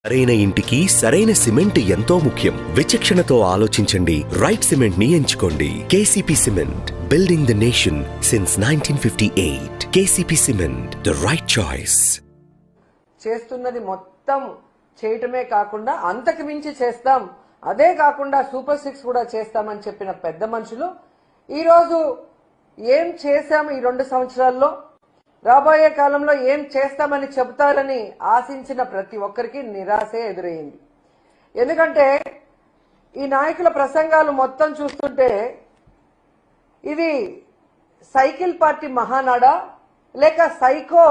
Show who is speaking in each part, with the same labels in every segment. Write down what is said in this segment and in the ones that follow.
Speaker 1: సరైన ఇంటికి సరైన సిమెంట్ ఎంతో ముఖ్యం. విచక్షణతో ఆలోచించండి. రైట్ సిమెంట్ ని ఎంచుకోండి. KCP cement, building the nation since 1958. KCP cement, the right choice.
Speaker 2: చేస్తున్నది మొత్తం చేయటమే కాకుండా అంతకు మించి చేస్తాం, అదే కాకుండా సూపర్ 6 కూడా చేస్తామని చెప్పిన పెద్ద మనుషులు ఈరోజు ఏం చేశాము ఈ 2 సంవత్సరాల్లో, రాబోయే కాలంలో ఏం చేస్తామని చెబుతారని ఆశించిన ప్రతి ఒక్కరికి నిరాశే ఎదురయ్యింది. ఎందుకంటే ఈ నాయకుల ప్రసంగాలు మొత్తం చూస్తుంటే ఇది సైకిల్ పార్టీ మహానాడా లేక సైకో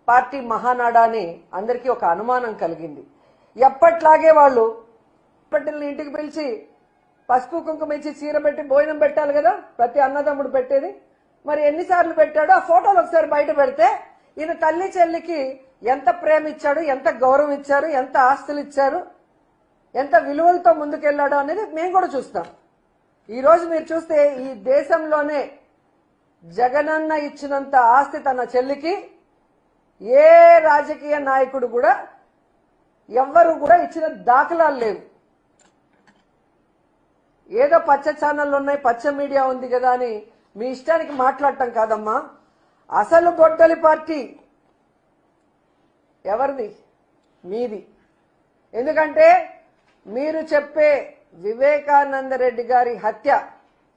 Speaker 2: పార్టీ మహానాడా అని అందరికీ ఒక అనుమానం కలిగింది. ఎప్పట్లాగే వాళ్ళు పట్టెల్ని ఇంటికి పిలిచి పసుపు కుంకుమ ఇచ్చి చీర పెట్టి భోజనం పెట్టాలి కదా, ప్రతి అన్నదమ్ముడు పెట్టేది. మరి ఎన్నిసార్లు పెట్టాడో ఆ ఫోటోలు ఒకసారి బయట పెడితే ఈయన తల్లి చెల్లికి ఎంత ప్రేమ ఇచ్చాడు, ఎంత గౌరవం ఇచ్చారు, ఎంత ఆస్తులు ఇచ్చారు, ఎంత విలువలతో ముందుకెళ్లాడు అనేది మేము కూడా చూస్తాం. ఈ రోజు మీరు చూస్తే ఈ దేశంలోనే జగనన్న ఇచ్చినంత ఆస్తి తన చెల్లికి ఏ రాజకీయ నాయకుడు కూడా ఎవ్వరు కూడా ఇచ్చిన దాఖలాలు లేవు. ఏదో పచ్చ ఛానళ్ళు ఉన్నాయి, పచ్చ మీడియా ఉంది కదా అని మీ ఇష్టానికి మాట్లాడటం కాదమ్మా. అసలు గొడ్డలి పార్టీ ఎవరిది? మీది. ఎందుకంటే మీరు చెప్పే వివేకానంద రెడ్డి గారి హత్య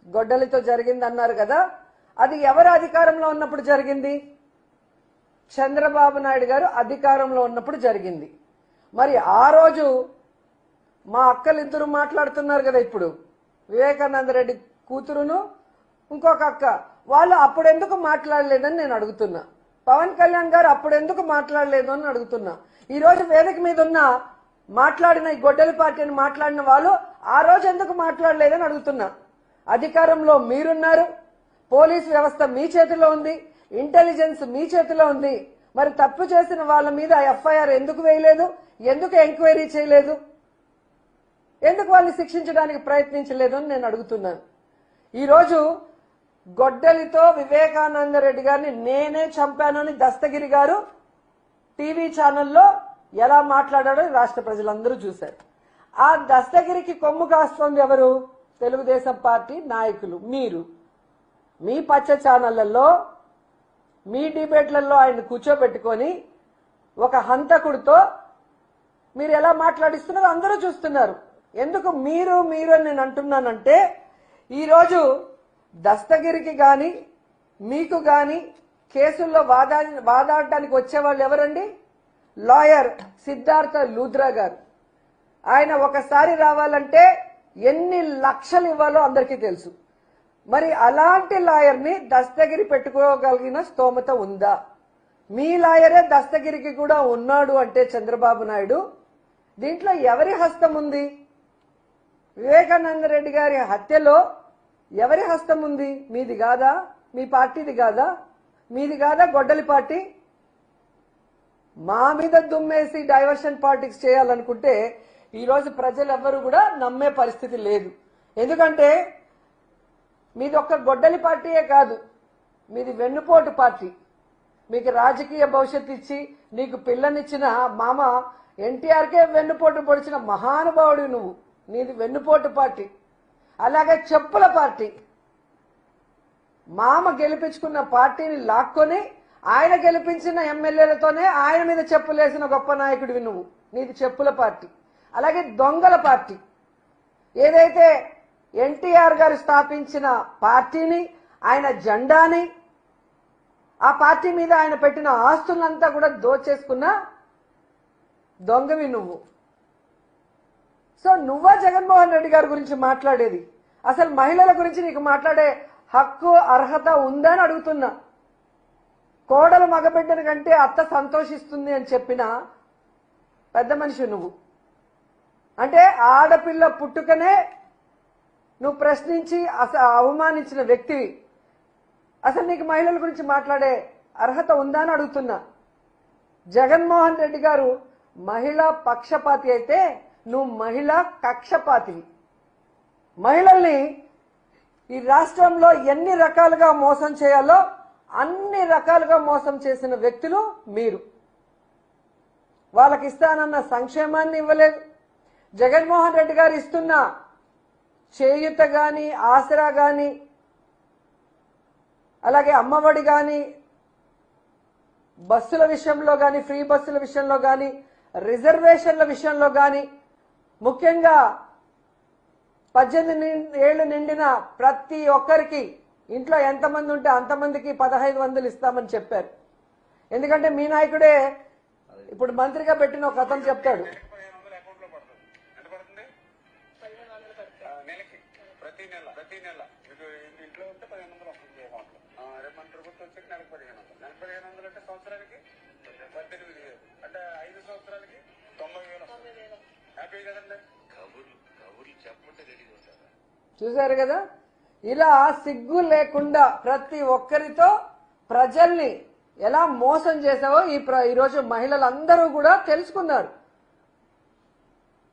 Speaker 2: గొడ్డలితో జరిగింది అన్నారు కదా, అది ఎవరు అధికారంలో ఉన్నప్పుడు జరిగింది? చంద్రబాబు నాయుడు గారు అధికారంలో ఉన్నప్పుడు జరిగింది. మరి ఆ రోజు మా అక్కలిద్దరు మాట్లాడుతున్నారు కదా, ఇప్పుడు వివేకానంద రెడ్డి కూతురును ఇంకొక అక్క, వాళ్ళు అప్పుడెందుకు మాట్లాడలేదని నేను అడుగుతున్నా. పవన్ కళ్యాణ్ గారు అప్పుడెందుకు మాట్లాడలేదు అని అడుగుతున్నా. ఈ రోజు వేదిక మీద ఉన్న మాట్లాడిన ఈ గొడ్డలి పార్టీని మాట్లాడిన వాళ్ళు ఆ రోజు ఎందుకు మాట్లాడలేదని అడుగుతున్నా. అధికారంలో మీరున్నారు, పోలీస్ వ్యవస్థ మీ చేతిలో ఉంది, ఇంటెలిజెన్స్ మీ చేతిలో ఉంది. మరి తప్పు చేసిన వాళ్ళ మీద ఎఫ్ఐఆర్ ఎందుకు వేయలేదు? ఎందుకు ఎంక్వైరీ చేయలేదు? ఎందుకు వాళ్ళని శిక్షించడానికి ప్రయత్నించలేదు అని నేను అడుగుతున్నాను. ఈరోజు గొడ్డలితో వివేకానంద రెడ్డి గారిని నేనే చంపానని దస్తగిరి గారు టీవీ ఛానల్లో ఎలా మాట్లాడాడో రాష్ట్ర ప్రజలందరూ చూశారు. ఆ దస్తగిరికి కొమ్ము కాస్తోంది ఎవరు? తెలుగుదేశం పార్టీ నాయకులు. మీరు మీ పచ్చ ఛానళ్లలో మీ డిబేట్లలో ఆయన కూర్చోబెట్టుకొని ఒక హంతకుడితో మీరు ఎలా మాట్లాడిస్తున్నారో అందరూ చూస్తున్నారు. ఎందుకు మీరు మీరు అని నేను అంటున్నానంటే, ఈరోజు దస్తగిరికి గాని మీకు గాని కేసుల్లో వాదాడటానికి వచ్చేవాళ్ళు ఎవరండి? లాయర్ సిద్ధార్థ లూథ్రా గారు. ఆయన ఒకసారి రావాలంటే ఎన్ని లక్షలు ఇవ్వాలో అందరికీ తెలుసు. మరి అలాంటి లాయర్ని దస్తగిరి పెట్టుకోగలిగిన స్తోమత ఉందా? మీ లాయరే దస్తగిరికి కూడా ఉన్నాడు అంటే చంద్రబాబు నాయుడు, దీంట్లో ఎవరి హస్తం ఉంది? వివేకానంద రెడ్డి గారి హత్యలో ఎవరి హస్తం ఉంది? మీది కాదా? మీ పార్టీది కాదా? మీది కాదా గొడ్డలి పార్టీ? మా మీద దుమ్మేసి డైవర్షన్ పాలిటిక్స్ చేయాలనుకుంటే ఈరోజు ప్రజలు ఎవ్వరూ కూడా నమ్మే పరిస్థితి లేదు. ఎందుకంటే మీది ఒక్క గొడ్డలి పార్టీయే కాదు, మీది వెన్నుపోటు పార్టీ. మీకు రాజకీయ భవిష్యత్తు ఇచ్చి నీకు పిల్లనిచ్చిన మామ ఎన్టీఆర్కే వెన్నుపోటు పొడిచిన మహానుభావుడు నువ్వు. నీది వెన్నుపోటు పార్టీ. అలాగే చెప్పుల పార్టీ. మామ గెలిపించుకున్న పార్టీని లాక్కొని ఆయన గెలిపించిన ఎమ్మెల్యేలతోనే ఆయన మీద చెప్పులేసిన గొప్ప నాయకుడివి నువ్వు. నీది చెప్పుల పార్టీ. అలాగే దొంగల పార్టీ. ఏదైతే ఎన్టీఆర్ గారు స్థాపించిన పార్టీని, ఆయన జెండాని, ఆ పార్టీ మీద ఆయన పెట్టిన ఆస్తులంతా కూడా దోచేసుకున్న దొంగవి నువ్వు. సో నువ్వా జగన్మోహన్ రెడ్డి గారి గురించి మాట్లాడేది? అసలు మహిళల గురించి నీకు మాట్లాడే హక్కు అర్హత ఉందా అని అడుగుతున్నా. కోడలు మగబిడ్డని కంటే అత్త సంతోషిస్తుంది అని చెప్పిన పెద్ద మనిషి నువ్వు. అంటే ఆడపిల్ల పుట్టుకనే నువ్వు ప్రశ్నించి అవమానించిన వ్యక్తివి. అసలు నీకు మహిళల గురించి మాట్లాడే అర్హత ఉందా అని అడుగుతున్నా. జగన్మోహన్ రెడ్డి గారు మహిళా పక్షపాతి అయితే నువ్వు మహిళా కక్షపాతివి. మహిళల్ని ఈ రాష్ట్రంలో ఎన్ని రకాలుగా మోసం చేయాలో అన్ని రకాలుగా మోసం చేసిన వ్యక్తులు మీరు. వాళ్ళకి ఇస్తానన్న సంక్షేమాన్ని ఇవ్వలేదు. జగన్మోహన్ రెడ్డి గారు ఇస్తున్న చేయూత గాని, ఆసరా గాని, అలాగే అమ్మఒడి గాని, బస్సుల విషయంలో గాని, ఫ్రీ బస్సుల విషయంలో గాని, రిజర్వేషన్ల విషయంలో గాని, ముఖ్యంగా 18 ఏళ్లు నిండిన ప్రతి ఒక్కరికి ఇంట్లో ఎంతమంది ఉంటే అంతమందికి 1500 ఇస్తామని చెప్పారు. ఎందుకంటే మీ నాయకుడే ఇప్పుడు మంత్రిగా పెట్టిన ఒక అతను చెప్తాడు, చూశారు కదా. ఇలా సిగ్గు లేకుండా ప్రతి ఒక్కరితో ప్రజల్ని ఎలా మోసం చేసావో ఈరోజు మహిళలందరూ కూడా తెలుసుకున్నారు.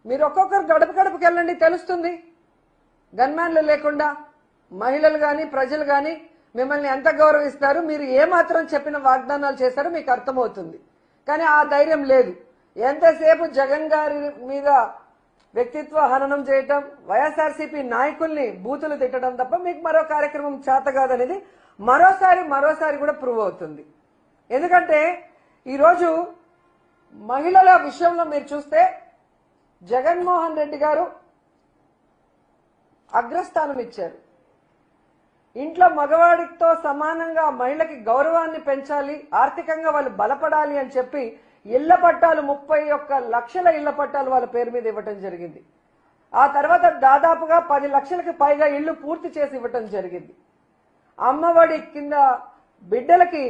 Speaker 2: మీరు ఒక్కొక్కరు గడప గడపకి వెళ్ళండి, తెలుస్తుంది. గన్మ్యాన్లు లేకుండా మహిళలు గాని, ప్రజలు గాని మిమ్మల్ని ఎంత గౌరవిస్తారు, మీరు ఏమాత్రం చెప్పిన వాగ్దానాలు చేశారో మీకు అర్థమవుతుంది. కానీ ఆ ధైర్యం లేదు. ఎంతసేపు జగన్ గారి మీద వ్యక్తిత్వ హననం చేయటం, వైఎస్ఆర్సీపీ నాయకుల్ని బూతులు తిట్టడం తప్ప మీకు మరో కార్యక్రమం చేత కాదనేది మరోసారి కూడా ప్రూవ్ అవుతుంది. ఎందుకంటే ఈరోజు మహిళల విషయంలో మీరు చూస్తే జగన్మోహన్ రెడ్డి గారు అగ్రస్థానం ఇచ్చారు. ఇంట్లో మగవాడితో సమానంగా మహిళకి గౌరవాన్ని పెంచాలి, ఆర్థికంగా వాళ్ళు బలపడాలి అని చెప్పి ఇళ్ల పట్టాలు 31 లక్షల ఇళ్ల పట్టాలు వాళ్ళ పేరు మీద ఇవ్వటం జరిగింది. ఆ తర్వాత దాదాపుగా 10 లక్షలకు పైగా ఇళ్లు పూర్తి చేసి ఇవ్వటం జరిగింది. అమ్మఒడి కింద బిడ్డలకి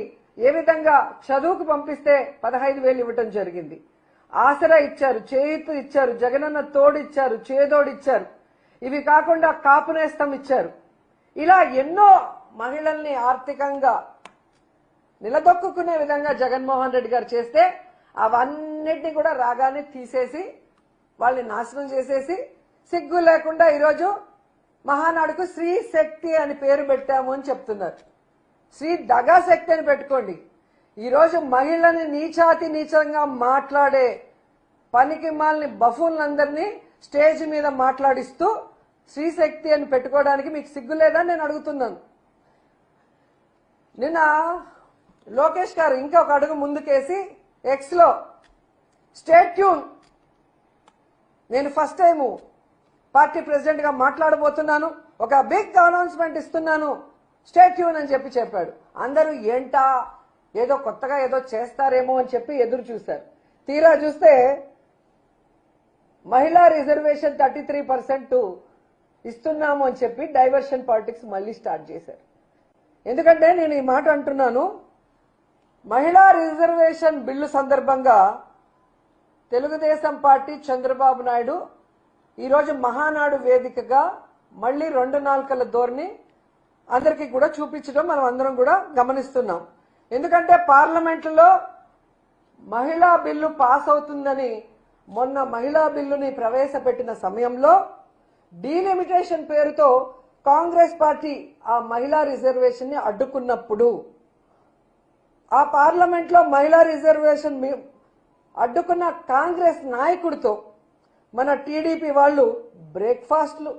Speaker 2: ఏ విధంగా చదువుకు పంపిస్తే 15,000 ఇవ్వటం జరిగింది. ఆసరా ఇచ్చారు, చేయూత ఇచ్చారు, జగనన్న తోడిచ్చారు, చేదోడిచ్చారు. ఇవి కాకుండా కాపు నేస్తం ఇచ్చారు. ఇలా ఎన్నో మహిళల్ని ఆర్థికంగా నిలదొక్కునే విధంగా జగన్మోహన్ రెడ్డి గారు చేస్తే అవన్నిటిని కూడా రాగానే తీసేసి వాళ్ళని నాశనం చేసేసి సిగ్గు లేకుండా ఈరోజు మహానాడుకు శ్రీ శక్తి అని పేరు పెట్టాము అని చెప్తున్నారు. శ్రీ దగా శక్తి అని పెట్టుకోండి. ఈరోజు మహిళని నీచంగా మాట్లాడే పనికి మాలిన బఫూన్లందరినీ స్టేజ్ మీద మాట్లాడిస్తూ శ్రీశక్తి అని పెట్టుకోవడానికి మీకు సిగ్గు లేదని నేను అడుగుతున్నాను. నిన్న లోకేష్ గారు ఇంకొక అడుగు ముందుకేసి ఎక్స్ లో స్టే ట్యూన్, నేను ఫస్ట్ టైం పార్టీ ప్రెసిడెంట్ గా మాట్లాడబోతున్నాను, ఒక బిగ్ అనౌన్స్మెంట్ ఇస్తున్నాను, స్టే ట్యూన్ అని చెప్పాడు. అందరూ ఏంటా, ఏదో కొత్తగా ఏదో చేస్తారేమో అని చెప్పి ఎదురు చూశారు. తీరా చూస్తే మహిళా రిజర్వేషన్ 33% ఇస్తున్నాము అని చెప్పి డైవర్షన్ పాలిటిక్స్ మళ్ళీ స్టార్ట్ చేశారు. ఎందుకంటే నేను ఈ మాట అంటున్నాను, మహిళా రిజర్వేషన్ బిల్లు సందర్భంగా తెలుగుదేశం పార్టీ చంద్రబాబు నాయుడు ఈరోజు మహానాడు వేదికగా మళ్ళీ 2 నాల్కల ధోరణి అందరికీ కూడా చూపించడం మనం అందరం కూడా గమనిస్తున్నాం. ఎందుకంటే పార్లమెంట్లో మహిళా బిల్లు పాస్ అవుతుందని మొన్న మహిళా బిల్లుని ప్రవేశపెట్టిన సమయంలో డీలిమిటేషన్ పేరుతో కాంగ్రెస్ పార్టీ ఆ మహిళా రిజర్వేషన్ ని అడ్డుకున్నప్పుడు ఆ పార్లమెంట్ లో మహిళా రిజర్వేషన్ అడ్డుకున్న కాంగ్రెస్ నాయకుడితో మన టీడీపీ వాళ్ళు బ్రేక్ఫాస్ట్లు,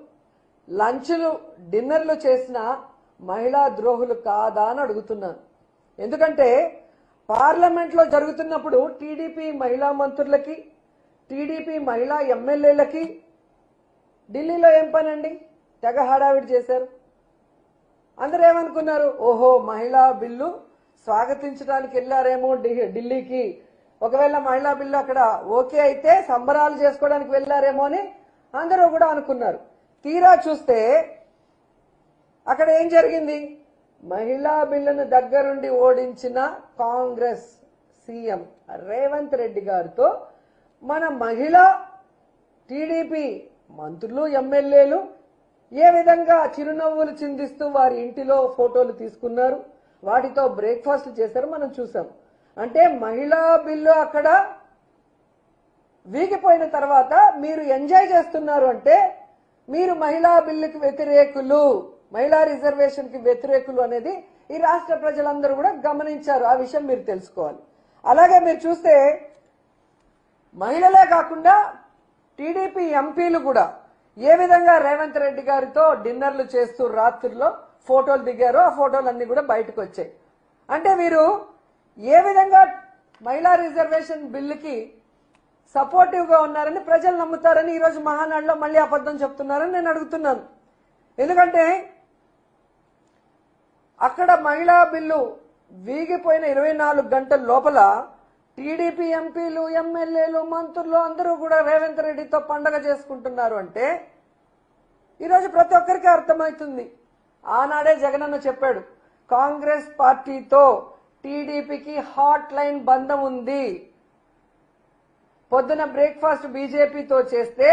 Speaker 2: లంచ్లు, డిన్నర్లు చేసిన మహిళా ద్రోహులు కాదా అని అడుగుతున్నాను. ఎందుకంటే పార్లమెంట్ లో జరుగుతున్నప్పుడు టీడీపీ మహిళా మంత్రులకి, టీడీపీ మహిళా ఎమ్మెల్యేలకి ఢిల్లీలో ఏం పనండి, తెగ హడావిడి చేశారు. అందరూ ఏమనుకున్నారు, ఓహో మహిళా బిల్లు స్వాగతించడానికి వెళ్లారేమో ఢిల్లీకి, ఒకవేళ మహిళా బిల్లు అక్కడ ఓకే అయితే సంబరాలు చేసుకోవడానికి వెళ్లారేమో అని అందరూ కూడా అనుకున్నారు. తీరా చూస్తే అక్కడ ఏం జరిగింది, మహిళా బిల్లును దగ్గరుండి ఓడించిన కాంగ్రెస్ సీఎం రేవంత్ రెడ్డి గారితో మన మహిళా టీడీపీ మంత్రులు, ఎమ్మెల్యేలు ఏ విధంగా చిరునవ్వులు చిందిస్తూ వారి ఇంటిలో ఫోటోలు తీసుకున్నారు, వాటితో బ్రేక్ఫాస్ట్ చేశారు మనం చూసాం. అంటే మహిళా బిల్లు అక్కడ వీగిపోయిన తర్వాత మీరు ఎంజాయ్ చేస్తున్నారు అంటే మీరు మహిళా బిల్లుకి వ్యతిరేకులు, మహిళా రిజర్వేషన్ కి వ్యతిరేకులు అనేది ఈ రాష్ట్ర ప్రజలందరూ కూడా గమనించారు. ఆ విషయం మీరు తెలుసుకోవాలి. అలాగే మీరు చూస్తే మహిళలే కాకుండా టీడీపీ ఎంపీలు కూడా ఏ విధంగా రేవంత్ రెడ్డి గారితో డిన్నర్లు చేస్తూ రాత్రుల్లో ఫోటోలు దిగారో ఆ ఫోటోలు అన్ని కూడా బయటకు వచ్చాయి. అంటే వీరు ఏ విధంగా మహిళా రిజర్వేషన్ బిల్లుకి సపోర్టివ్ గా ఉన్నారని ప్రజలు నమ్ముతారని ఈరోజు మహానాడులో మళ్ళీ అబద్ధం చెప్తున్నారని నేను అడుగుతున్నాను. ఎందుకంటే అక్కడ మహిళా బిల్లు వీగిపోయిన 24 గంటల లోపల టీడీపీ ఎంపీలు, ఎమ్మెల్యేలు, మంత్రులు అందరూ కూడా రేవంత్ రెడ్డితో పండగ చేసుకుంటున్నారు అంటే ఈరోజు ప్రతి ఒక్కరికి అర్థమవుతుంది. ఆనాడే జగనన్న చెప్పాడు, కాంగ్రెస్ పార్టీతో టీడీపీకి హాట్ లైన్ బంధం ఉంది. పొద్దున బ్రేక్ఫాస్ట్ బీజేపీతో చేస్తే